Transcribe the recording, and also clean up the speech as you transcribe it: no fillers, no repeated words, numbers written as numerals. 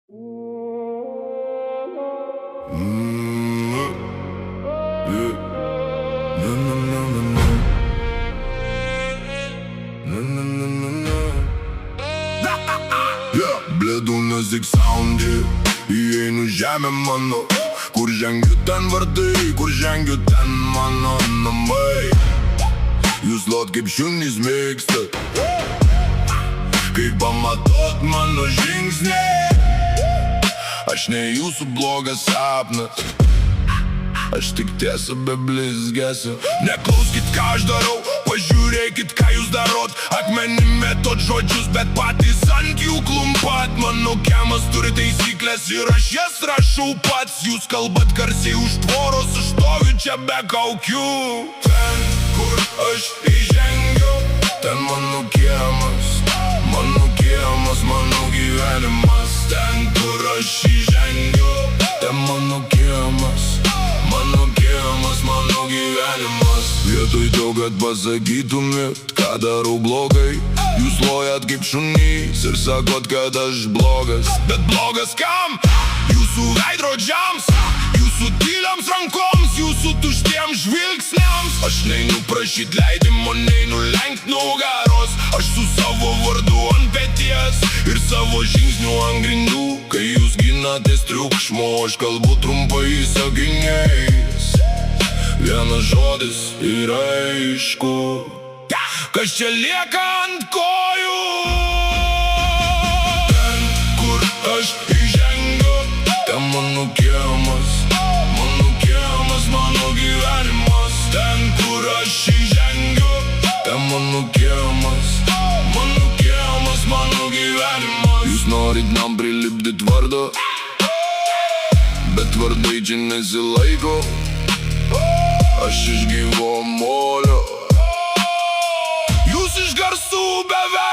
Bledu në zik soundi, įeinu žemę mano. Kur žengiu ten vardai, kur žengiu ten mano namai. Jūs lot kaip šunys mėgstat, kai pamatot mano žingsnį. Aš ne jūsų blogas sapnas, aš tik tiesa be blizgesio. Neklauskit ką aš darau, pažiūrėkit ką jūs darot. Akmenim metot žodžius, bet patys ant jų klumpat. Mano kiemas turi taisyklės ir aš jas rašau pats. Jūs kalbat garsiai už tvoros, aš stoviu čia be kaukių. Ten, kur aš įžengiu, ten mano kiemas. Mano kiemas, mano gyvenimas. Ten, kur aš įžengiu, ten mano kiemas. Mano kiemas, mano gyvenimas. Vietoj to, kad pasakytumėt, ką darau blogai, jūs lojat kaip šunys ir sakot, kad aš blogas. Bet blogas kam? Jūsų veidrodžiams, jūsų tyliams rankoms, jūsų tuštiems žvilgsniams. Aš neinu prašyt leidimo, neinu lenkt nugaros. Aš su savo vardu ant peties ir savo žingsnių ant grindų. Kai jūs ginatės triukšmo, aš kalbu trumpai sakiniais. Vienas žodis ir aišku, kas čia lieka ant kojų. Ten, kur aš įžengiu, ten mano kiemas. Mano kiemas, mano gyvenimas. Ten, kur aš įžengiu, ten mano kiemas. Mano kiemas, mano gyvenimas. Jūs norit man prilipdyt vardą, bet vardai čia nesilaiko. Aš iš gyvo molio, jūs iš garsų beveik.